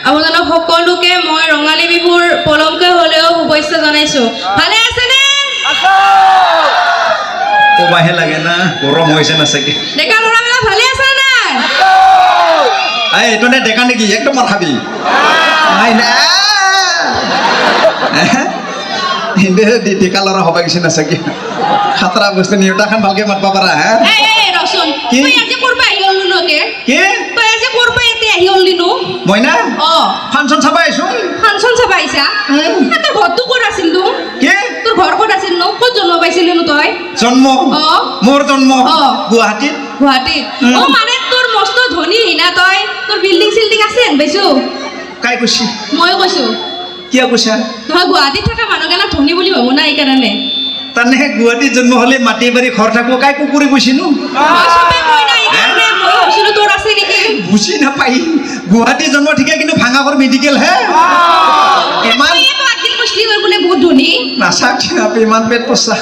আপোনালোক সকলোকে মই ৰঙালী বিহুৰ পলমকৈ হ'লেও শুভেচ্ছা জনাইছোঁ। ভালে আছেনে? ক'বাহে লাগে না, গৰম হৈছে না চাগে। ডেকা ল'ৰাবিলাক ভালে আছে নাই? এইটো নে ডেকা নেকি? একদম মাৰ খাবি নাই না ডেকা ল'ৰা হ'ব গৈছে না চাগে। খাতৰা বস্তু নিউতাখন ভালকে মাতবা পাৰা হা? ৰচোন কি? তই আজি ক'ৰ পৰা আহি হ'লি নকে? কি তই আজি ক'ৰ পৰা ইয়াতে আহি হ'লি নো? মই না ফাংচন চাব আহিছোঁ। ফাংচন চাব আহিছা? তোৰ ঘৰটো ক'ত আছিল নো? কি তোৰ ঘৰ ক'ত আছিল নো? ক'ত জন্ম পাইছিলি নো তই? জন্ম মোৰ জন্ম গুৱাহাটীত। গুৱাহাটীত? মানে তোৰ মস্ত ধনী না তই? তোৰ বিল্ডিং চিল্ডিং আছে পাইছোঁ? কাই কৈছি? ময়ো কৈছোঁ। কিয় কৈছা? নহয় গুৱাহাটীত থকা মানুহবিলাক ধনী বুলি ভাবো না এইকাৰণে। তাৰমানে গুৱাহাটীত জন্ম হ'লে মাটি বাৰী ঘৰ থাকো কাই কুকুৰি কৈছিনো? তোৰ আছে নেকি? বুজি নাপাই। গুৱাহাটী জন্ম ঠিকে কিন্তু ভাঙাঘৰ মেডিকেল হে। ইমান বহুত ধনী নাচাক ইমান পেট পচা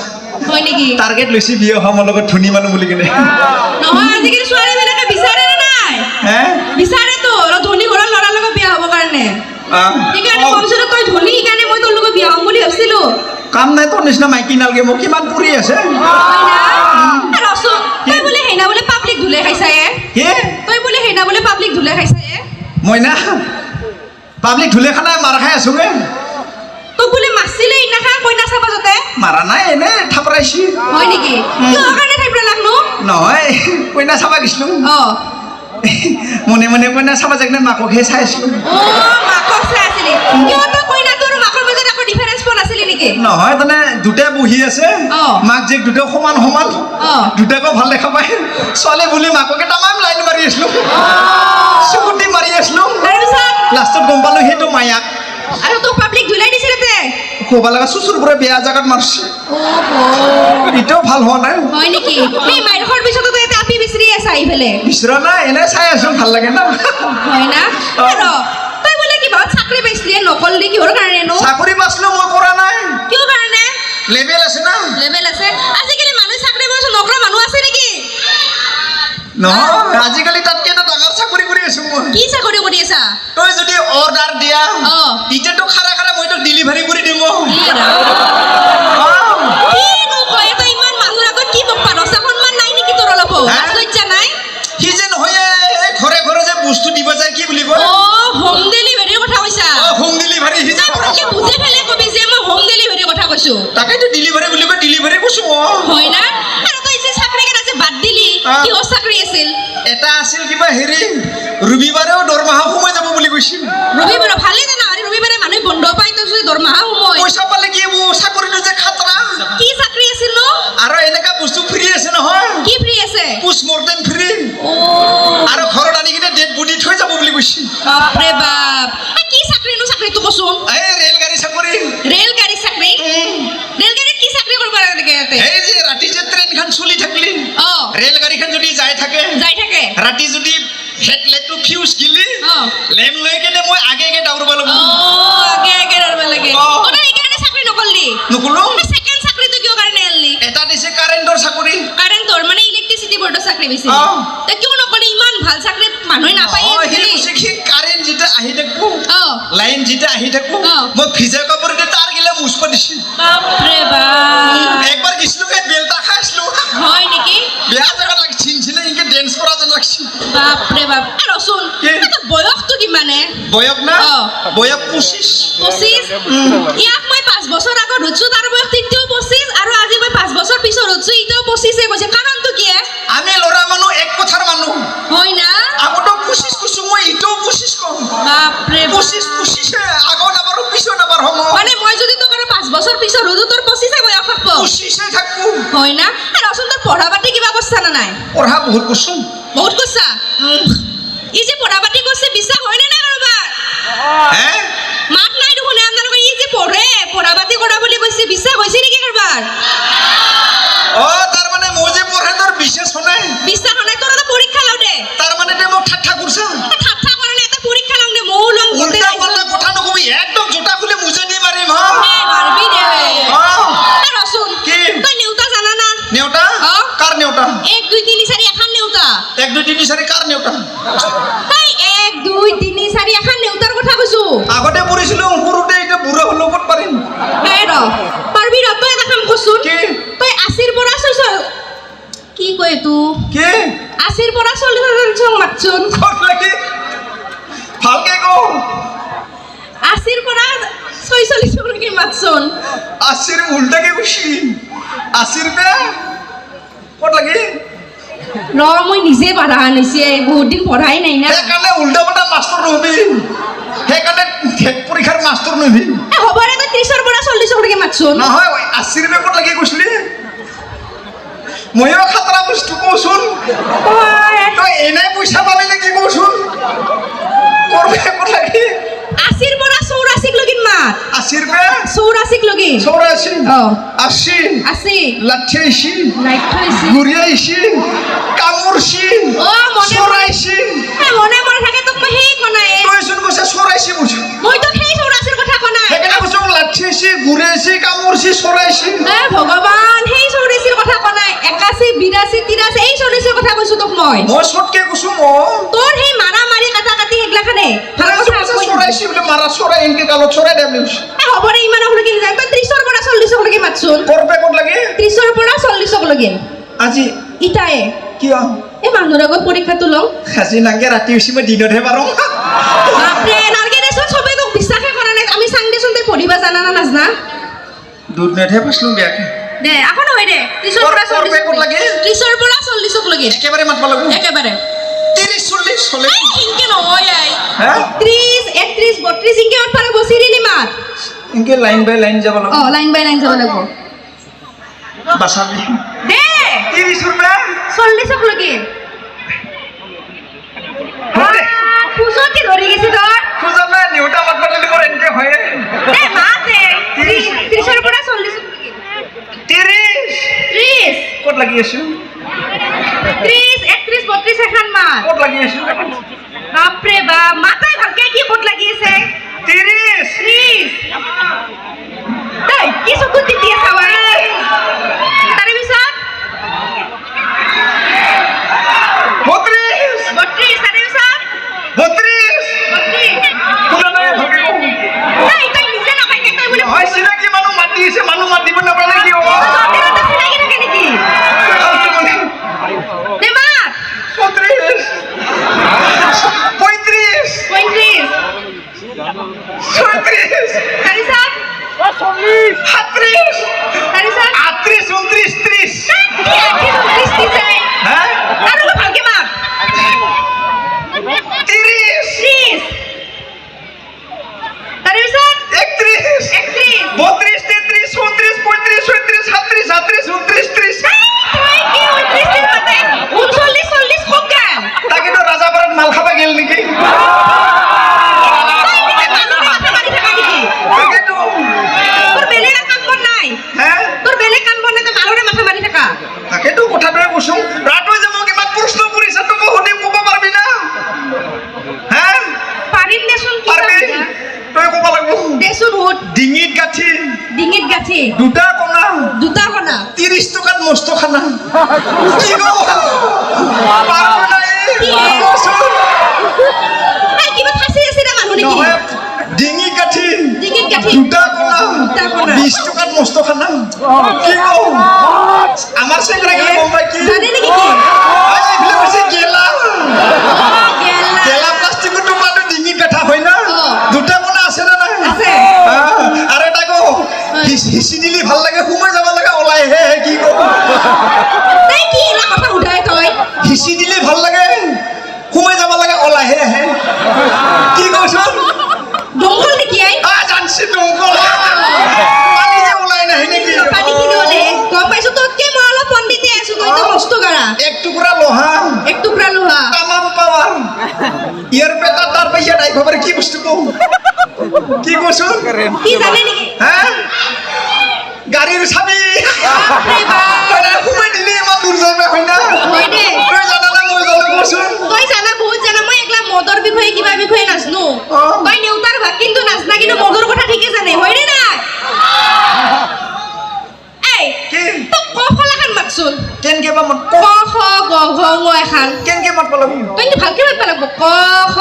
হয় নেকি? টাৰ্গেট লৈছে বিয়া হোৱা মোৰ লগত ধনী মানুহ বুলি কিনে। নহয় আজিকালি ছোৱালীবিলাকে বিচাৰে নে নাই? বিচাৰেতো ধনী ঘৰৰ ল'ৰাৰ লগত বিয়া হ'ব কাৰণে। সেইকাৰণে ভাবিছোঁ তই ধনী সেইকাৰণে মই তোৰ লগত বিয়া হ'ম বুলি ভাবিছিলোঁ। কাম নাই তোৰ নিচিনা মাইকী নালগে মোক কিমান পৰি আছে। তই বোলে সেইনা বোলে পাব্লিক ধুলে খাইছায়ে? তই বোলে সেইনা বোলে পাব্লিক ধুলে খাইছায়ে? মই না পাব্লিক ধুলে খানাই মাৰ খাই আছো গে। তোক বোলে মাৰছিলে সেইদিনাখন কইনা চাব যাতে? মাৰা নাই এনে থাপৰাইছি। হয় নেকি? কিহৰ কাৰণে থাপৰা লাগনো? নহয় কইনা চাবা গৈছিলো। মনে মনে কইনা চাবা যাই মাককহে চাই আছিলো। মাকক চাই আছিলি? কিয় তই কইনাটো আৰু মাকৰ মাজত একো ডিফাৰেঞ্চ পোৱা নাছিলি নেকি? নহয় মানে দুটাই বহি আছে মাক জীয়েক দুটা সমান সমান দুটাকো ভাল দেখা পায়। ছোৱালী বুলি মাককে তামাম লাইন মাৰি আছিলো, চকুটি মাৰি আছিলো। লাষ্টত গম পালো সেইটো মায়াক। আৰু তোক পাব্লিক ধুলাই দিছিলে তে? ক'বা লগা চুচুৰ পৰা বেয়া জাগাত মাৰছি। এতিয়াও ভাল হোৱা নাই। হয় নেকি? এই মাইৰখৰ পিছতো তই এটা আপি বিচৰি আছা আহি ফেলে? বিচৰা নাই এনে চাই আছো ভাল লাগে না। হয় না? তই বোলে কিবা চাকৰি পাইছিলি নকলি কিহৰ কাৰণে নো? চাকৰি পাইছিলো মই কৰা নাই। কিয় কাৰণে? লেভেল আছে না। লেভেল আছে? আজিকালি মানুহ চাকৰি পাইছে নকৰা মানুহ আছে নেকি? নহয় আজিকালি তাতকে এটা ডাঙৰ চাকৰি কৰি আছো মই। কি চাকৰি কৰি আছা? তই যদি অৰ্ডাৰ দিয়া এতিয়াতো খাৰা খাৰা মই তোক ডেলিভাৰী কৰি দিম। ইমান মানুহৰ আগত কি বকবা? সন্মান নাই নেকি তোৰ অলপ? লজ্জা নাই? সি যে নহয় ঘৰে ঘৰে যে বস্তু দিব যায় কি বুলি কয়? হোম ডেলিভাৰীৰ কথা কৈছা? হোম ডেলিভাৰী বুজি ফেলে কবি যে মই হোম ডেলিভাৰীৰ কথা কৈছো। তাকেতো ডেলিভাৰী বুলি কয় ডেলিভাৰী কৈছো। হয় না? আৰু তই যে চাকৰি কেইটা যে বাদ দিলি কিহৰ চাকৰি আছিল? এটা আছিল কিবা হেৰি ৰবিবাৰেও দৰমহা সোমাই যাব বুলি কৈছিল। ৰবিবাৰে ভালেই জানা ৰবিবাৰে মানুহে বন্ধ পাই তই দৰমহা সোমাই পইচা পালে কি চাকৰিটো যে খাতৰা। কি চাকৰি আছিল নো? আৰু এনেকা বস্তু ফ্ৰী আছে নহয়। কি ফ্ৰী আছে? Post-mortem free. আৰু ঘৰত আনি কিনে ডেড বডি থৈ যাব বুলি কৈছিল। বাপৰে বাপ। কি চাকৰি নো? চাকৰিটো কচোন। ৰেলগাড়ী চাকৰি। ৰেলগাড়ী চাকৰি? ৰেলগাড়ীত কি চাকৰি কৰিব লাগে ইয়াতে? এই যে ৰাতি যে ট্ৰেইনখন চলি থাকিলে ৰেলগাড়ীখন যদি যাই থাকে ৰাতি যদি হেডলাইটটো ফিউজ গিলি লেম লৈ কেনে মই আগে আগে দাউৰব লাগিব। আগে দাউৰব লাগে। তই এইকাৰণে চাকৰি নকৰলি? নকৰলো। সেকেন্ড চাকৰিটো কিয় কাৰণে আনলি? এটা দিছে কাৰেণ্টৰ চাকৰি। কাৰেণ্টৰ মানে ইলেক্ট্ৰিচিটি বৰ্ডৰ চাকৰি দিছে। তই কিয় নকৰলি? ইমান ভাল চাকৰি মানুহে নাপায় আজিকালি। কাৰেণ্ট যেটা আহি থাকবো লাইন যেটা আহি থাকবো মই ভিজা কাপড়ে তার গিলা মুছবা দিছি। বাপরে বাপ। একবার গিছলো বেলটা খাইছলো। হয় নেকি? বেয়া জায়গা লাগি ছিনছিলে ইনকে ড্যান্স করা যেন লাগছি। বাপরে বাপ। আর শুন এটা বয়সটো কি মানে? বয়স না বয়স 25। 25? ইয়াক মই 5 বছর আগত হচ্ছু তার বয়স তেতিয়াও 25 আর আজি মই 5 বছর পিছৰ হচ্ছু ইটাও 25 কৈছে। কাৰণটো কি? আমি লৰা মানুহ এক কথাৰ মানুহ। হয় না? আগতো 25 কৈছো মই ইটাও 25 কম। বাপরে 25 আগত আবার পিছন আবার হম। মানে মই যদি তোক 5 বছর পিছৰ হদু তোর 25 বয়স থাকব। 25 থাকবো। হয় না? আর অসন তোর পঢ়া পাতি কিবা করছ না নাই? পঢ়া বহুত করছুম। বহুত করছা? ই যে পঢ়া পাতি করছে বিশ্বাস হয় না কারবার? মাত নাই দেখুন আপনার ই যে পঢ়া পাতি করা বলি কইছে বিশ্বাস হইছে নেকি কারবার? তার মানে মই যে পঢ়ে তোর বিশ্বাস হনাই? বিশ্বাস হনাই তোর তো পরীক্ষা লাও দে। তার মানে তে মোক ঠাট্টা করছা? ঠাট্টা করে না এটা পরীক্ষা লাও দে মৌ লং করতে যাইছ। উল্টা কথা নকবি একদম জোটা খুলে মুজে নি মারিম। মারবি দে। আর শুন কি তুই নেউতা জানা না? নেউতা? কার নেউতা? 1 2 3 4 এখন নেউতা। 1 2 3 4 কার নেউতা? তাই 1 2 আগতে পঢ়িছিলো সৰুতে এতিয়া বুঢ়া হলো ক'ত পাৰিম এই ৰ পাৰবি ৰ তই এটা কাম কৰচোন কি তই 80 পৰা 600 কি কয় তু কি 80 পৰা 40,000 চং মাতচোন ক'ত লাগি ভালকে কও 80 পৰা 46 লৈকে মাতচোন 80 উল্টাকে খুশি 80 रुपया ক'ত লাগি ৰ মই নিজে পঢ়া আনিছে বহুত দিন পঢ়াই নাই না সেইকাৰণে উল্টা পাল্টা মাষ্টৰ নহবি সেইকাৰণে পৰীক্ষাৰ মাষ্টৰ নহবি হ'ব ৰে তই 30 পৰা 40 লৈকে মাতচোন নহয় 80 रुपया ক'ত লাগি কৈছিলি ময়ো খাতৰা বস্তু কওচোন তই এনে পইচা পালি নেকি কওচোন কৰবে ক'ত লাগি 80 পৰা 84 লৈকে মাত 80 रुपया 84 লৈকে 84 অ 80 80 লাঠি লাইট থৈছি ঘূৰিয়াইছি কামুৰছি অ মনে চৰাইছি মনে থাকে তোক মই সেই কনাই তইচোন কৈছা চৰাইছি বুঝ মই তো সেই 84 কথা কনাই সেইকাৰণে কৈছো লাঠিছি ঘূৰিয়াইছি কামুৰছি চৰাইছি এ ভগৱান সেই 84 কথা কনাই 81 82 83 এই 84 কথা কৈছো তোক মই চটকে কৈছো তোৰ সেই মাৰা মাৰি কাটা কাটি হেগলাখানে ভাল কথা চৰাইছি বোলে মাৰা চৰাই এনকে কালত চৰাই দেবলিছ হ'ব ৰে ইমান হলকে যায় তই 30 পৰা 40 লৈকে মাতচোন কৰবে ক'ত লাগি 30 পৰা 40 লৈকে আজি ইটায়ে কিয় এই মানুহৰ আগত পৰীক্ষাটো লওঁ আজি নাগে ৰাতি হৈছে মই দিনতহে পাৰো বাপৰে নালগে দেচোন চবে তোক বিশ্বাসে কৰা নাই আমি চাং দেচোন তই পঢ়িবা জানা না নাজনা দুধনতহে পাছলো বেয়াকে দে আকৌ নহয় দে 30 পৰা 40 ক'ত লাগে 30 পৰা 40 লৈকে একেবাৰে মাতবা লাগব একেবাৰে 30 40 চলে ইনকে নহয় আই হ্যাঁ 30 31 32 ইনকে উঠপারে বসিরিলি মাত ইনকে লাইন বাই লাইন যাব লাগব লাইন বাই লাইন যাব লাগব বাসাবি দে 30 रुपया 40 লৈকে হরে পুসতি ধরে গেছি তোর খুজা না নিউটা মাতবা দিলে করে এনকে হয় দে মাত দে 30 পৰা 40 লৈকে 30 30 ক'ত লাগি আছো 30 31 32 এখান মাত ক'ত লাগি আছো বাপরে বাপ মাথায় ভালকে কি কোট লাগিয়েছে 30 30 এই কি সকুতি দিয়ে খাওয়াই তারে বিসাত 32 32 তারে বিসাত 32 খুজা না ভাগে কও এই তাই নিজে না খাইতে তাই বলে হয় সিনাকি মানুহ মাতি আছে মানুহ মাত দিব না পারে কি হ'ব তোর তো সিনাকি থাকে নাকি দে মাত 35 35 35 36 তারে বিসাত 38 তারে বিসাত 38 29 30 কি আকি তো কিস্তি চাই হ্যাঁ আর ভালকে মাত 30 30 তারে বিসাত 31 31 32 33 34 35 36 37 38 29 30 তুই কি 29 দিন মাতে 39 40 খুব গান তাকে তো রাজাপাড়াত মাল খাবা গেল নাকি তাই নাকি মানুষ মাথা মারি থাকা নাকি তাকে তো তোর বেলেগ কাম কর নাই হ্যাঁ তোর বেলেগ কাম কর নাই তো মানুষের মাথা মারি থাকা তাকে তো কথাটোৱে কৈছো ৰাতৈ যাব কিমান প্ৰশ্ন কৰিছা তুমি শুনি ক'ব পাৰিবি না হ্যাঁ পাৰিম দেচোন কি পাৰবি তই ক'ব লাগিব দেচোন উঠ ডিঙিত গাঠি ডিঙিত গাঠি দুটা কণা দুটা কণা 30 টকাত মস্ত খানা কি কও পাৰবি না এই কচোন এই কিবা ফাঁসি আছে না মানুহ নাকি নহয় ডিঙিত গাঠি ডিঙিত গাঠি দুটা কণা দুটা কণা 20 টকাত মস্ত খানা কি কও আমাৰ চেংৰা গেলে গম পাই কি জানে নাকি কি এইফালে কৈছে গেলা গেলা গেলা প্লাষ্টিকৰ টোপাটো ডিঙিত গাঠা হয় না দুটা কণা আছে না নাই আছে আৰু এটা কও হিচি দিলি ভাল লাগে সোমাই যাব লাগে ওলাই হে কি কও এই কি এলা কথা উঠাই তই হিচি দিলি ভাল লাগে সোমাই যাব লাগে ওলাই হে কি কওচোন দংগল নাকি আই জানছি দংকল পানী যে ওলাই নাহে নেকি পানি কিনে ওলে গম পাইছো তোতকে মই অলপ পণ্ডিতে আছো তুই তো মস্ত গাড়া এক টুকুৰা লোহা এক টুকৰা লোহা তামাম পাৱাৰ ইয়াৰ পেটা তাৰ পইচা নাই খবৰ কি বস্তু কও কি কওচোন কি জানে নাকি হা গাড়ীৰ চাবি বাপৰে বাপ তই সোমাই দিলি ইমান দূৰ যাবে হয় না হয় দে তই জানা না মই জানো কচোন তই জানা বহুত জানা মই একলা মদৰ বিষয়ে কিবা বিষয়ে নাজনো তই নেউতাৰ ভাগ কিন্তু নাজনা কিন্তু মদৰ কথা ঠিকে জানে হয় নে না এই কি তোক ক ফলাখান মাতচোন কেনকে বা মত ক খ গ ঘ ঙ এখান কেনকে মাতব লাগিব তই কিন্তু ভালকে মাতবা লাগব ক খ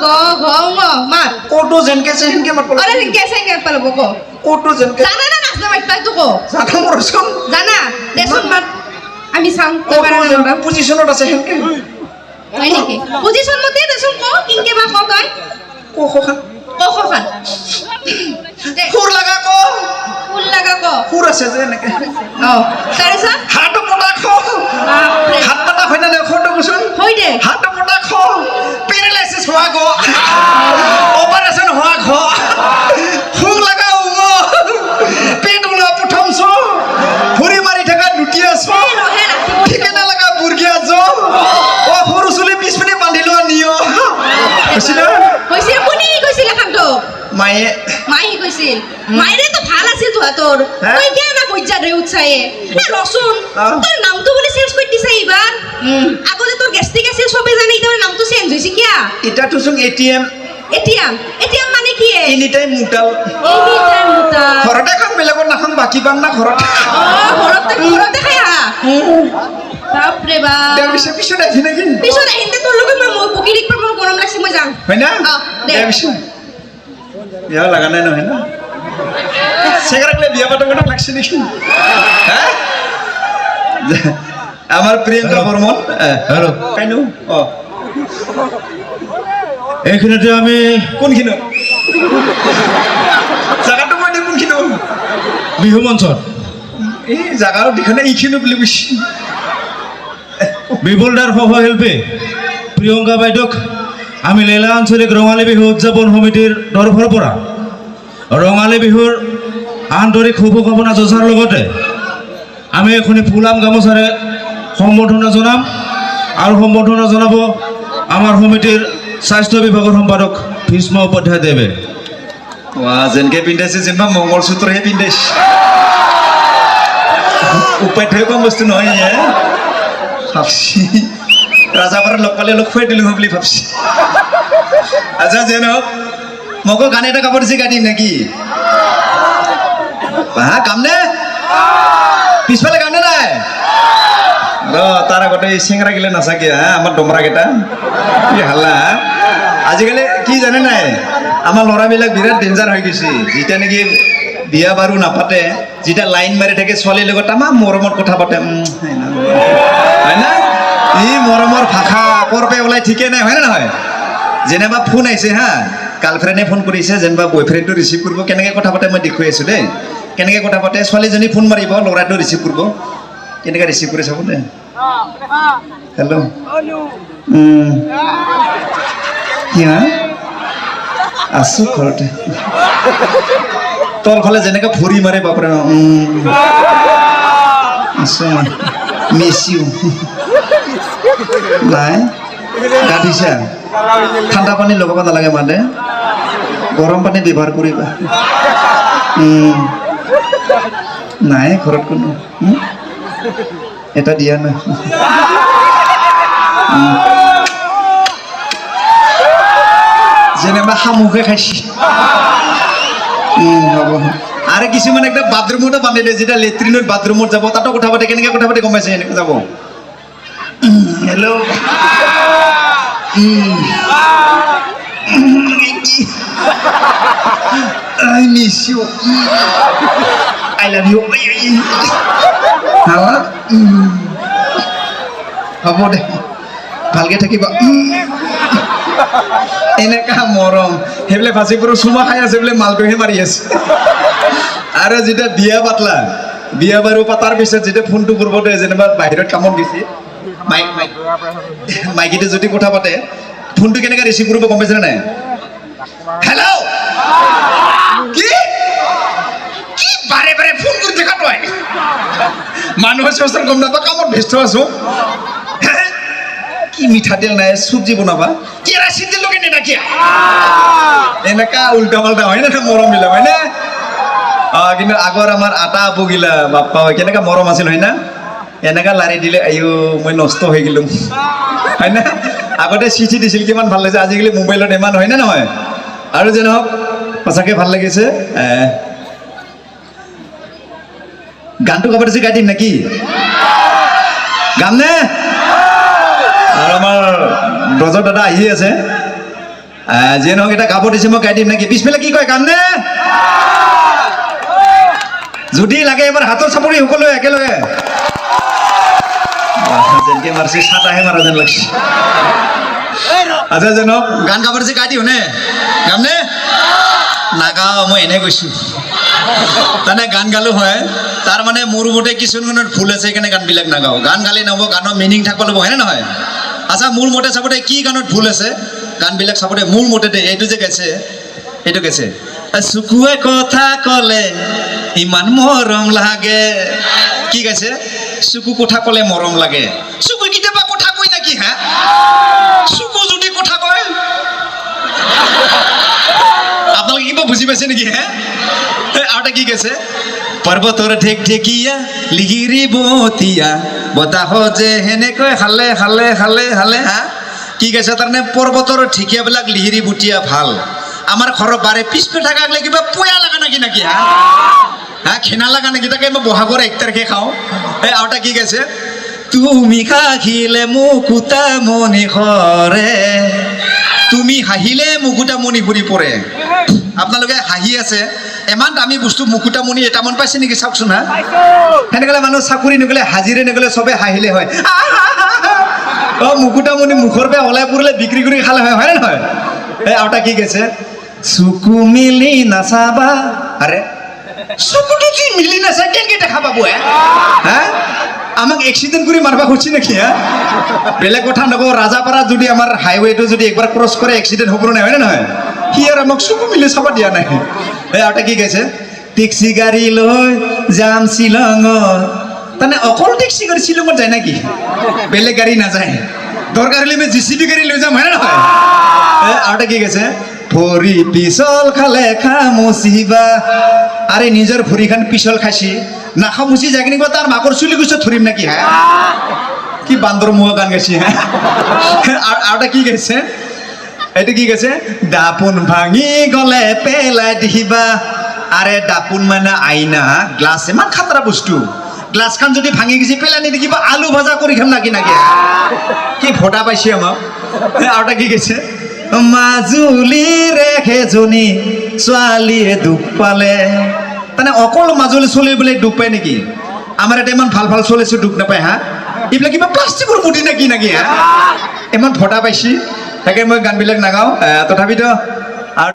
গ ঘ ঙ মাত ক'তো যেনকে আছে সেনকে মাত আরে কেসে কে পালব কো ক'তো যেনকে জানা না নাচনা মাইতা তো কো জানা মৰচোন জানা দেচোন মাত আমি চাম ক'তো যেনকে পজিশ্যনত আছে সেনকে হয় নেকি পজিশন মতে দেচোন কো কিনকে বা কো তই কোখান কো খান ফুৰ লাগা ক ফুল লাগা কো ফুৰ আছে যে এনেকে তাৰিছা হাত পটা খ বাপৰে হাত পটা হয় না খটো কুচোন হৈ দে হাত পটা খ পেৰালাইছিস হোৱা গ অপাৰেশন হোৱা খ ফুল লাগা উম পেট ওলা প্ৰথম ছ ফুৰি মাৰি থাকা দুটিয়া ছ ৰহে ৰাখিব ঠিকানা লাগা বুৰ্গিয়া জ ও সৰু চুলি পিছপিনে বান্ধি লোৱা নিয় কৈছিল কৈছিল কোনি কৈছিল খানটো মায়ে মাই কৈছিল মাইৰে তো ভাল আছিল তোহাতৰ তই কিয় না বজ্জা ৰে উৎসাহে এ ৰচোন তোৰ নামটো বুলি চেঞ্জ কৰি দিছে এইবাৰ আগতে তোৰ গেষ্টিক আছিল সবে জানে এতিয়া নামটো চেঞ্জ হৈছে কিয়া এটা তুসুং এটিএম এটিএম মানে কি এনি টাইম মুটাল এনি টাইম মুটা ঘৰতে খাম বেলেগত নাখাম বাকী পাম না ঘৰত ঘৰতে খাই আহা বাপৰে বাপ দেৰ পিছত আহি নেকি পিছত আহিলে তোৰ লগত মই বকিৰিক পৰা মোৰ গৰম লাগছে মই যাম হয় না দে। দেৰ পিছত বিয়া লাগা নাই নহয় না সেগাৰকলে বিয়া পাতা কথা লাগছে নেকি হ্যাঁ আমার প্রিয়ঙ্কা বর্মন হ্যালো কাইনু ও এইখিনিতে আমি কোনখিনো জায়গাটো মই কোনখিনো বিহু মঞ্চত এই জায়গার দিখানে এইখিনো বুলি কৈছি বিপুলদাৰ সহশিল্পী প্ৰিয়ংকা বাইদেউক আমি লীলা আঞ্চলিক ৰঙালী বিহু উদযাপন সমিতিৰ তৰফৰ পৰা ৰঙালী বিহুৰ আন্তৰিক শুভকামনা যচাৰ লগতে আমি এখনি ফুলাম গামোচাৰে সম্বৰ্ধনা জনাম আৰু সম্বৰ্ধনা জনাব আমাৰ সমিতিৰ স্বাস্থ্য বিভাগৰ সম্পাদক ভীষ্ম উপাধ্যায় দেৱে যেনকে পিন্ধাইছে যেনিবা মংগলসূত্ৰহে পিন্ধাইছে উপাধ্যায় কম বস্তু নহয় ভাবছি ৰাজাপাৰা লগ পালে অলপ খুৱাই দিলো বুলি ভাবছি আচ্ছা যে নহওক মোকো গান এটা গাব দিছে গাড়ি নাকি হা গাম নে পিছফালে গাম নে নাই তাৰ আগতে চেংৰা গিলে নাচাকে হা আমাৰ ডমৰা কেইটা কি হাল্লা আজিকালি কি জানে নাই আমাৰ ল'ৰাবিলাক বিৰাট ডেঞ্জাৰ হৈ গৈছে যেতিয়া নেকি বিয়া বাৰু নাপাতে যেতিয়া লাইন মাৰি থাকে ছোৱালীৰ লগত আমাৰ মৰমত কথা পাতে হয় না ই মৰমৰ ভাষা কৰপে ওলাই ঠিকে নাই হয় না নহয় যেনিবা ফোন আহিছে হা গাৰ্লফ্ৰেণ্ডে ফোন কৰিছে যেনিবা বয়ফ্ৰেণ্ডটো ৰিচিভ কৰিব কেনেকৈ কথা পাতে মই দেখুৱাই আছোঁ দেই কেনেকৈ কথা পাতে ছোৱালীজনী ফোন মাৰিব ল'ৰাটো ৰিচিভ কৰিব কেনেকৈ ৰিচিভ কৰি চাব দে হেল্ল' কি হা আছো ঘৰতে তোৰ ফালে যেনেকৈ ভৰি মাৰে বাপৰে আছো মই মিছ ইউ নাই গা ধুইছা ঠাণ্ডা পানী লগাব নালাগে মানে গৰম পানী ব্যৱহাৰ কৰিবা নাই ঘৰত কোনো এটা দিয়া না যেনিবা শামুকে খাইছি হ'ব আৰু কিছুমান একটা বাথৰুমতো বান্ধি দিয়ে যেতিয়া লেট্ৰিনত বাথৰুমত যাব তাতো কথা পাতে কেনেকৈ কথা পাতে গম পাইছে এনেকৈ যাব hello' I miss you. I love you. হ'ব দে ভালকে থাকিবা এনেকা মৰম সেইবিলাক ভাজিবোৰ চুমা খাই আছে বোলে মালটোহে মাৰি আছে আৰু যেতিয়া বিয়া পাতলা বিয়া বাৰু পাতাৰ পিছত যেতিয়া ফোনটো কৰিব দে যেনিবা বাহিৰত কামত গৈছে মাইকীটো যদি কথা পাতে ফোনটো কেনেকৈ ৰিচিভ কৰিব গম পাইছেনে নাই হেল্ল' কি কি বাৰে বাৰে ফোন কৰি দেখা তই মানুহৰ চস্তৰ গম নাপা কামত ব্যস্ত আছো কি মিঠাতেল নাই চব্জি বনাবা কেৰাচিন তেল লগে নেনাকিয়া এনেকা উল্টা পাল্টা হয় না মৰম বিলাক হয় না কিন্তু আগৰ আমাৰ আটা বগিলা বাপ্পা কেনেকা মৰম আছিল হয় না এনেকা লাৰি দিলে আইও মই নষ্ট হৈ গেলো হয় না আগতে চিঠি দিছিল কিমান ভাল লাগিছে আজিকালি মোবাইলত ইমান হয় না নহয় আৰু যে নহওক সঁচাকে ভাল লাগিছে গানটো গাব দিছে গাই দিম নেকি গাম নে আৰু আমাৰ ব্ৰজৰ দাদা আহি আছে যে নহওক এটা গাব দিছে মই গাই দিম নেকি পিছফালে কি কয় কামনে যদি লাগে এবাৰ হাতৰ চাপৰি সকলোৱে একেলগে যেনকে মাৰছি ছাতাহে মাৰা যেন লাগছে আচ্ছা জানক গান গাবৰ যে গাই দিওঁ নে গামনে নাগাওঁ মই এনে কৈছোঁ তানে গান গালো হয় তাৰ মানে মোৰ মতে কিছুমানৰ ভুল আছে সেইকাৰণে গানবিলাক নাগাওঁ গান গালে নহ'ব গানৰ মিনিং থাকিব লাগিব হয়নে নহয় আচ্ছা মোৰ মতে চাবতে কি গানত ভুল আছে গানবিলাক চাবতে মোৰ মতে দে এইটো যে গাইছে এইটো গাইছে চকুৱে কথা ক'লে ইমান মৰম লাগে কি গাইছে চকু কথা ক'লে মৰম লাগে চকু কেতিয়াবা কথা কয় নেকি হা চকু যদি কথা কয় আপোনালোকে কিবা বুজি পাইছে নেকি হে আৰু এটা কি কৈছে পৰ্বতৰ ঢেক ঢেকীয়া লিগিৰি বতীয়া বতাহ যে সেনেকৈ হালে হালে হালে হালে হা কি কৈছে তাৰমানে পৰ্বতৰ ঢেকীয়াবিলাক লিহিৰি বুটীয়া ভাল আমাৰ ঘৰৰ বাৰে পিছপে থাকাকলে কিবা পয়া লগা নেকি নেকি হা হা খেনা লগা নেকি তাকে মই বহাগৰ 1 তাৰিখে খাওঁ আৰু এটা কি কৈছে তুমি হাঁহিলে মুকুতা মনি কৰে তুমি হাঁহিলে মুকুতা মণি ভৰি পৰে আপোনালোকে হাঁহি আছে ইমান দামী বস্তু মুকুতামণি এটামান পাইছে নেকি চাওকচোন হা সেনেকলে মানুহ চাকৰি নগ'লে হাজিৰে নগ'লে চবে হাঁহিলে হয় মুকুতামণি মুখৰ পৰা ওলাই পৰিলে বিক্ৰী কৰি খালে হয় হয়নে নহয় আৰু এটা কি কৈছে চকু মিলি নাচাবা আৰে চকুটো কি মিলি নাচায় কেনেকৈ দেখা পাব হা আমাক এক্সিডেণ্ট কৰি মাৰিব খুজিছে নেকি হা বেলেগ কথা নকওঁ ৰাজাপাৰা যদি আমাৰ হাইৱেটো যদি একবাৰ ক্ৰছ কৰে এক্সিডেণ্ট হ'ব নাই হয়নে নহয় সি আৰু আমাক চকু মিলি চাব দিয়া নাই আৰু এটা কি কৈছে টেক্সি গাড়ী লৈ যাম শ্বিলঙত তাৰমানে অকল টেক্সি গাড়ী শ্বিলঙত যায় নেকি বেলেগ গাড়ী নাযায় দৰকাৰ হ'লে আমি JCB গাড়ী লৈ যাম হয়নে নহয় আৰু এটা কি কৈছে ভৰি পিছল খালে খামুচিবা আৰে নিজৰ ভৰিখন পিছল খাইছি নাখামুচি যায় কিনিব তাৰ মাকৰ চুলি গুচত ধৰিম নেকি হা কি বান্দৰ মুৱা গান গাইছি হা আৰু এটা কি গাইছে এইটো কি কৈছে দাপোন ভাঙি গ'লে পেলাই দিবা আৰে দাপোন মানে আইনা গ্লাছ ইমান খাতৰা বস্তু গ্লাছখন যদি ভাঙি গেছি পেলাই নিদি কিবা আলু ভাজা কৰি খাম নাকি নাকি কি ভটা পাইছে আমাক আৰু এটা কি কৈছে মাজুলীৰে সেইজনী ছোৱালীয়ে দুখ পালে মানে অকল মাজুলী ছোৱালী বোলে দুখ পায় নেকি আমাৰ এটা ইমান ভাল ভাল চলিছে দুখ নাপায় হা এইবিলাক কিবা প্লাষ্টিকৰ মুঠি নেকি নাকি হা ইমান ভটা পাইছি তাকে মই গানবিলাক নাগাওঁ তথাপিতো